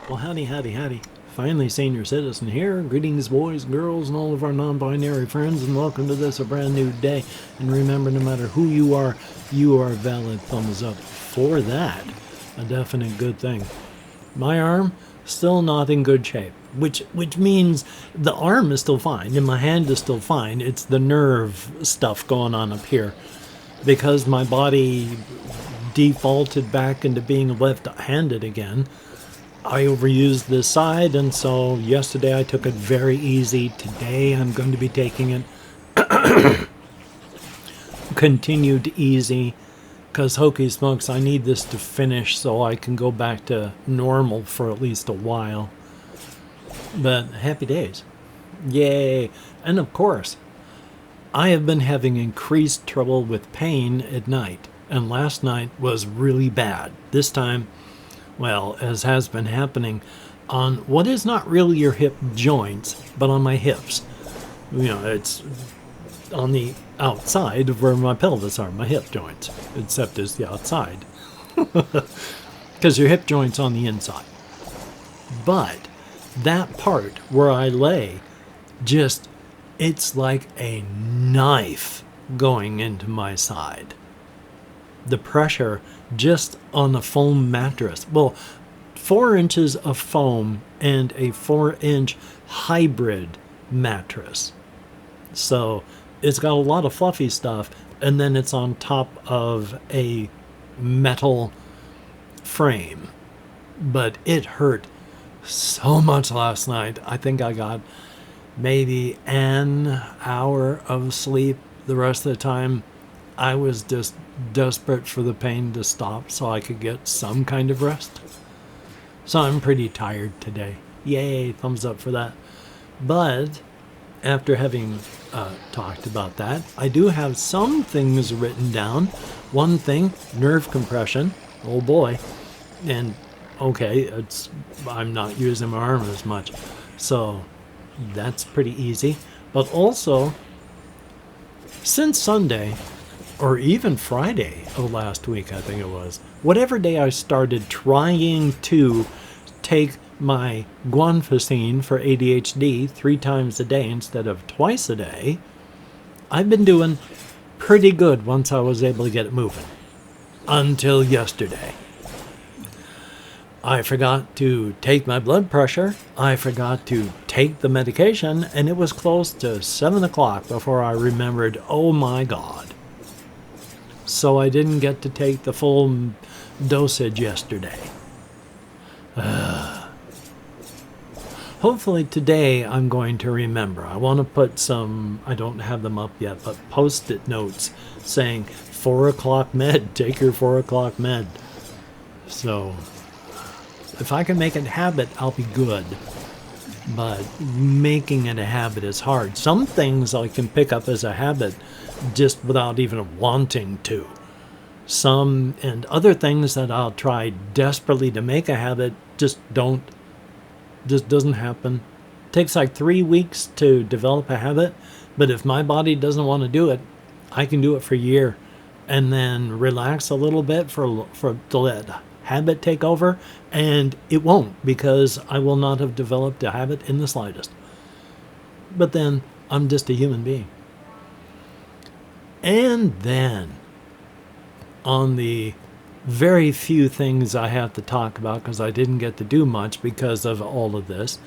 Well, howdy, howdy, howdy. Finally, senior citizen here. Greetings, boys, girls, and all of our non-binary friends, and welcome to this, a brand new day. And remember, no matter who you are valid. Thumbs up for that. A definite good thing. My arm, still not in good shape, which means the arm is still fine, and my hand is still fine. It's the nerve stuff going on up here. Because my body defaulted back into being left-handed again, I overused this side, and so yesterday I took it very easy. Today I'm going to be taking it continued easy, because hokey smokes, I need this to finish so I can go back to normal for at least a while. But happy days. Yay. And of course, I have been having increased trouble with pain at night, and last night was really bad. This time, well, as has been happening, on what is not really your hip joints, but on my hips. You know, it's on the outside of where my pelvis are, my hip joints, except it's the outside. Because your hip joint's on the inside. But that part where I lay, just, it's like a knife going into my side. The pressure just on the foam mattress. Well, 4 inches of foam and a 4-inch hybrid mattress. So it's got a lot of fluffy stuff, and then it's on top of a metal frame. But it hurt so much last night. I think I got maybe an hour of sleep. The rest of the time, I was just desperate for the pain to stop so I could get some kind of rest. So I'm pretty tired today. Yay, thumbs up for that. But after having talked about that, I do have some things written down. One thing, nerve compression. Oh boy. And okay, I'm not using my arm as much. So that's pretty easy. But also, since Sunday, or even Friday of last week, I think it was, whatever day I started trying to take my guanfacine for ADHD 3 times a day instead of twice a day, I've been doing pretty good once I was able to get it moving. Until yesterday. I forgot to take my blood pressure, I forgot to take the medication, and it was close to 7 o'clock before I remembered, oh my God. So I didn't get to take the full dosage yesterday. Hopefully today I'm going to remember. I want to put some, I don't have them up yet, but post-it notes saying 4 o'clock med, take your 4 o'clock med. So if I can make it a habit, I'll be good. But making it a habit is hard. Some things I can pick up as a habit just without even wanting to. Some and other things that I'll try desperately to make a habit just doesn't happen. It takes like 3 weeks to develop a habit, but if my body doesn't want to do it, I can do it for a year and then relax a little bit for to let habit take over, and it won't, because I will not have developed a habit in the slightest. But then I'm just a human being. And then, on the very few things I have to talk about, because I didn't get to do much because of all of this,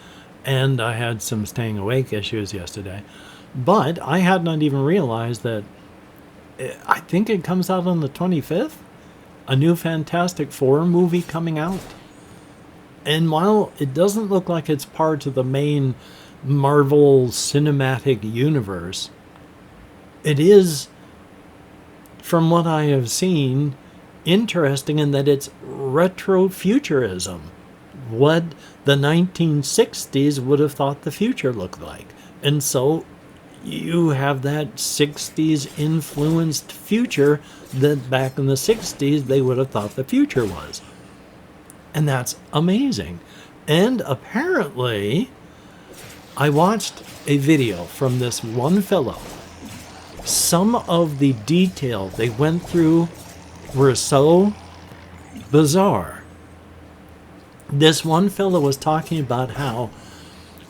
and I had some staying awake issues yesterday, but I had not even realized that I think it comes out on the 25th, a new Fantastic Four movie coming out. And while it doesn't look like it's part of the main Marvel Cinematic Universe, it is, from what I have seen, interesting in that it's retrofuturism. What the 1960s would have thought the future looked like. And so you have that 60s influenced future that back in the 60s they would have thought the future was. And that's amazing. And apparently, I watched a video from this one fellow. Some of the detail they went through were so bizarre This one fellow was talking about how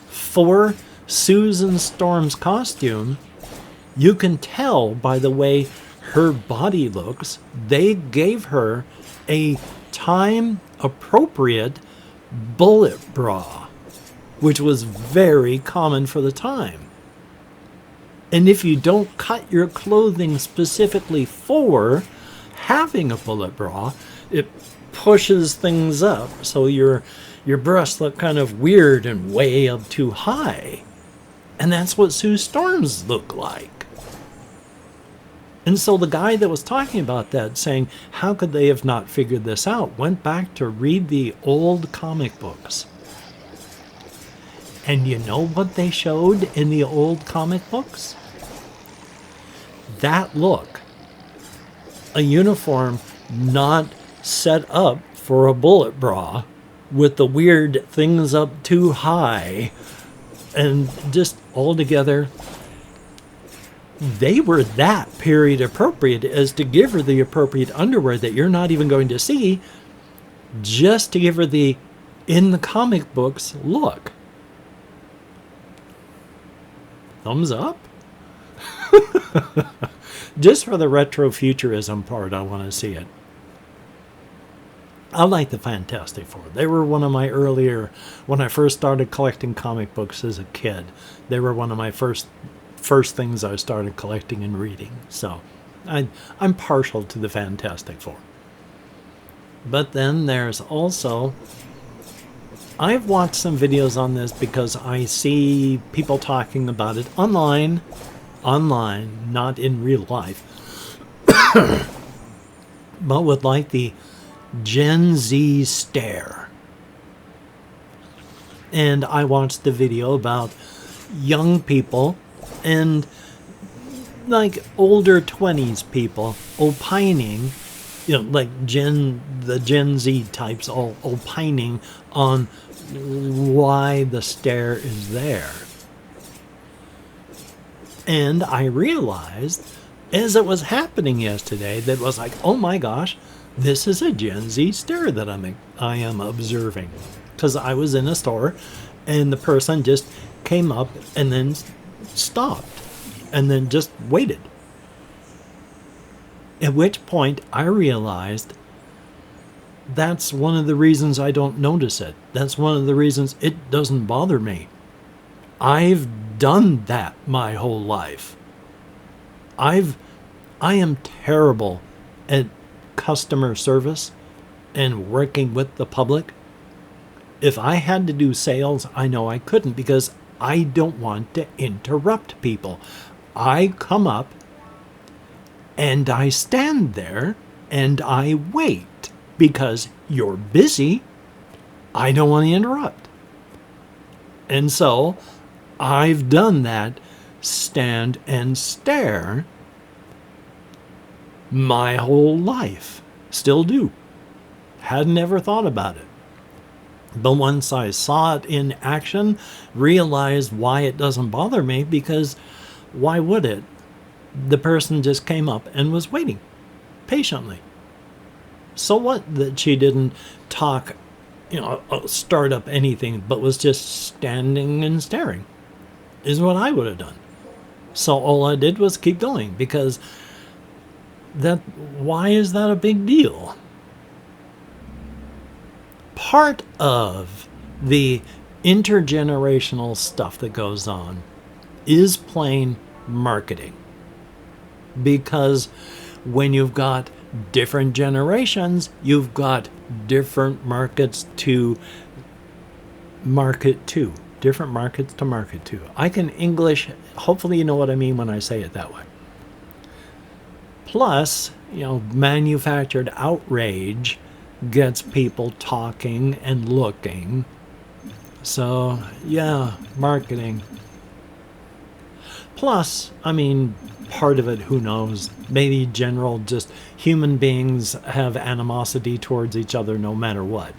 for Susan Storm's costume, you can tell by the way her body looks, they gave her a time appropriate bullet bra, which was very common for the time. And if you don't cut your clothing specifically for having a bullet bra, it pushes things up so your breasts look kind of weird and way up too high. And that's what Sue Storm's look like. And so the guy that was talking about that, saying, how could they have not figured this out, went back to read the old comic books. And you know what they showed in the old comic books? That look. A uniform not set up for a bullet bra with the weird things up too high, and just altogether, they were that period appropriate as to give her the appropriate underwear that you're not even going to see, just to give her the in the comic books look. Thumbs up? Just for the retrofuturism part, I want to see it. I like the Fantastic Four. They were one of my earlier, when I first started collecting comic books as a kid, they were one of my first things I started collecting and reading. So I'm partial to the Fantastic Four. But then there's also, I've watched some videos on this because I see people talking about it online, not in real life, but with like the Gen Z stare. And I watched the video about young people and like older 20s people opining, like the Gen Z types all opining on why the stare is there. And I realized as it was happening yesterday that was like, oh my gosh, this is a Gen Z stare that I am observing. Because I was in a store and the person just came up and then stopped and then just waited. At which point I realized that's one of the reasons I don't notice it. That's one of the reasons it doesn't bother me. I've done that my whole life. I am terrible at customer service and working with the public. If I had to do sales, I know I couldn't because I don't want to interrupt people. I come up and I stand there and I wait because you're busy. I don't want to interrupt. And so I've done that stand and stare my whole life. Still do. Had never thought about it. But once I saw it in action, realized why it doesn't bother me, because why would it? The person just came up and was waiting patiently. So what that she didn't talk, start up anything, but was just standing and staring is what I would have done. So all I did was keep going, because why is that a big deal? Part of the intergenerational stuff that goes on is plain marketing. Because when you've got different generations, you've got different markets to market to. Different markets to market to. I can English, hopefully you know what I mean when I say it that way. Plus, manufactured outrage gets people talking and looking. So, yeah, marketing. Plus, part of it, who knows, maybe general, just human beings have animosity towards each other no matter what.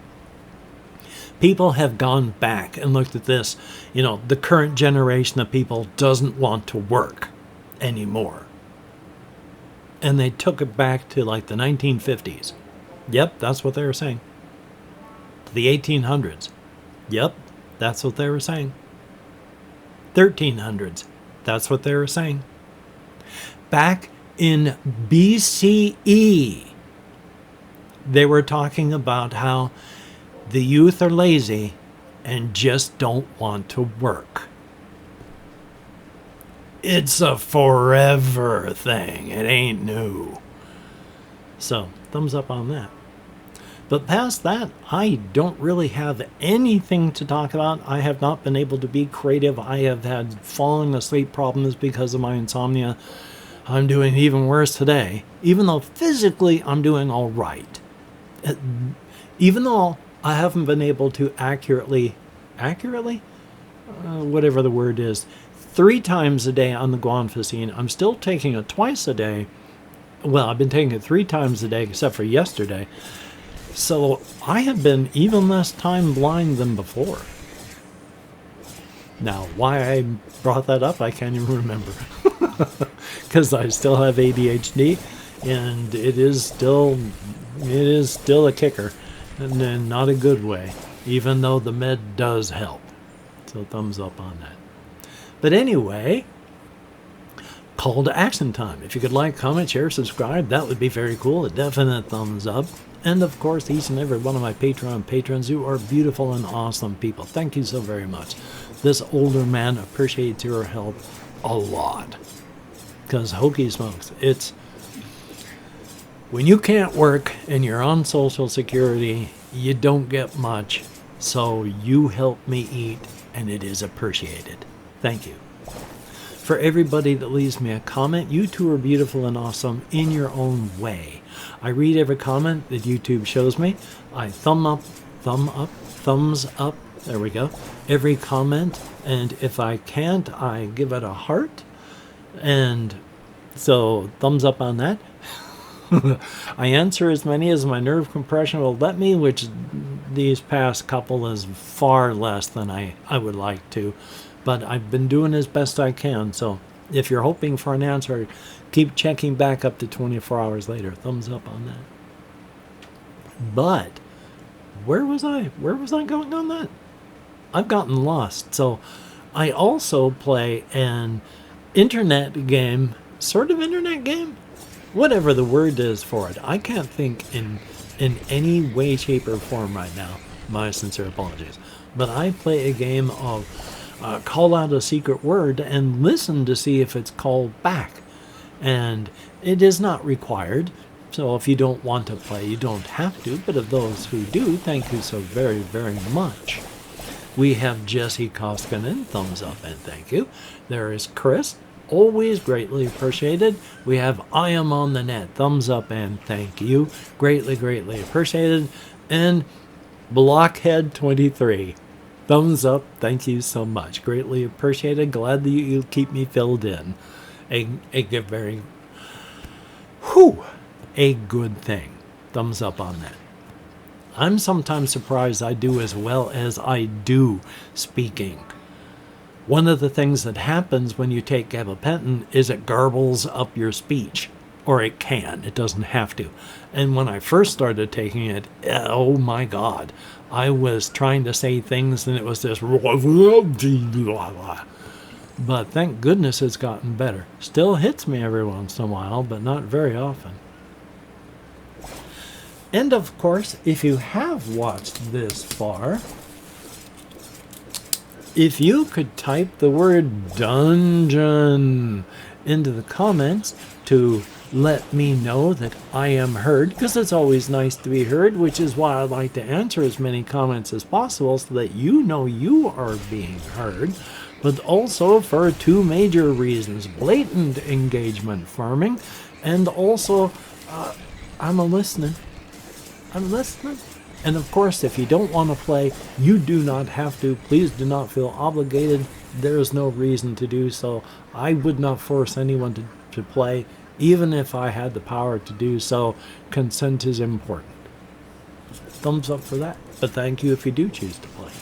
People have gone back and looked at this. The current generation of people doesn't want to work anymore. And they took it back to like the 1950s. Yep, that's what they were saying. The 1800s. Yep, that's what they were saying. 1300s. That's what they were saying. Back in BCE, they were talking about how the youth are lazy and just don't want to work. It's a forever thing. It ain't new. So, thumbs up on that. But past that, I don't really have anything to talk about. I have not been able to be creative. I have had falling asleep problems because of my insomnia. I'm doing even worse today, even though physically I'm doing all right. Even though I haven't been able to accurately, whatever the word is, 3 times a day on the guanfacine. I'm still taking it twice a day. Well, I've been taking it 3 times a day, except for yesterday. So I have been even less time blind than before. Now, why I brought that up, I can't even remember. Because I still have ADHD, and it is still a kicker, and not a good way, even though the med does help. So thumbs up on that. But anyway, call to action time. If you could like, comment, share, subscribe, that would be very cool. A definite thumbs up. And of course, each and every one of my Patreon patrons, who are beautiful and awesome people. Thank you so very much. This older man appreciates your help a lot. Because hokey smokes, it's when you can't work and you're on Social Security, you don't get much. So you help me eat, and it is appreciated. Thank you. For everybody that leaves me a comment, you two are beautiful and awesome in your own way. I read every comment that YouTube shows me. I thumbs up, there we go, every comment. And if I can't, I give it a heart. And so thumbs up on that. I answer as many as my nerve compression will let me, which these past couple is far less than I would like to. But I've been doing as best I can. So if you're hoping for an answer, keep checking back up to 24 hours later. Thumbs up on that. But where was I? Where was I going on that? I've gotten lost. So I also play an internet game, sort of internet game, whatever the word is for it. I can't think in any way, shape, or form right now. My sincere apologies. But I play a game of call out a secret word and listen to see if it's called back. And it is not required. So if you don't want to play, you don't have to. But of those who do, thank you so very, very much. We have Jesse Koskinen, thumbs up and thank you. There is Chris, always greatly appreciated. We have I Am on the Net, thumbs up and thank you. Greatly, greatly appreciated. And Blockhead23, thumbs up, thank you so much. Greatly appreciated. Glad that you keep me filled in. A good thing. Thumbs up on that. I'm sometimes surprised I do as well as I do speaking. One of the things that happens when you take gabapentin is it garbles up your speech. Or it can. It doesn't have to. And when I first started taking it, oh my God, I was trying to say things and it was this. But thank goodness it's gotten better. Still hits me every once in a while, but not very often. And of course, if you have watched this far, if you could type the word dungeon into the comments to let me know that I am heard, because it's always nice to be heard, which is why I like to answer as many comments as possible so that you know you are being heard, but also for 2 major reasons: blatant engagement farming, and also I'm listening. And of course, if you don't want to play, you do not have to. Please do not feel obligated. There is no reason to do so. I would not force anyone to play, even if I had the power to do so. Consent is important. Thumbs up for that. But thank you if you do choose to play.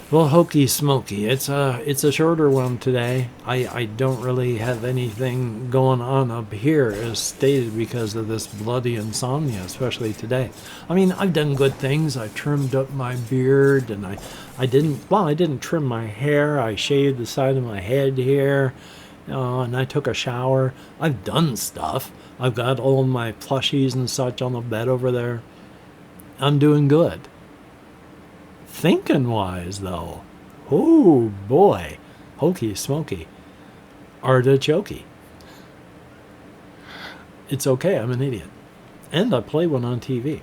Well, hokey smoky. It's a shorter one today. I don't really have anything going on up here as stated because of this bloody insomnia, especially today. I mean, I've done good things. I trimmed up my beard and I didn't trim my hair. I shaved the side of my head here. And I took a shower. I've done stuff. I've got all my plushies and such on the bed over there. I'm doing good. Thinking wise, though, oh boy, hokey smoky, artichokey. It's okay, I'm an idiot. And I play one on TV.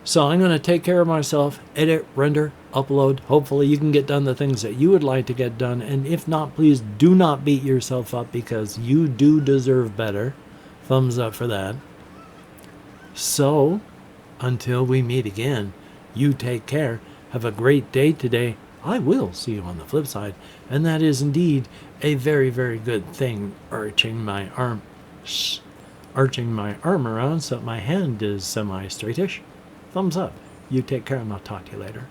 So I'm going to take care of myself, edit, render, upload. Hopefully you can get done the things that you would like to get done. And if not, please do not beat yourself up because you do deserve better. Thumbs up for that. So, until we meet again, you take care. Have a great day today. I will see you on the flip side. And that is indeed a very, very good thing. Arching my arm around so that my hand is semi-straightish. Thumbs up. You take care and I'll talk to you later.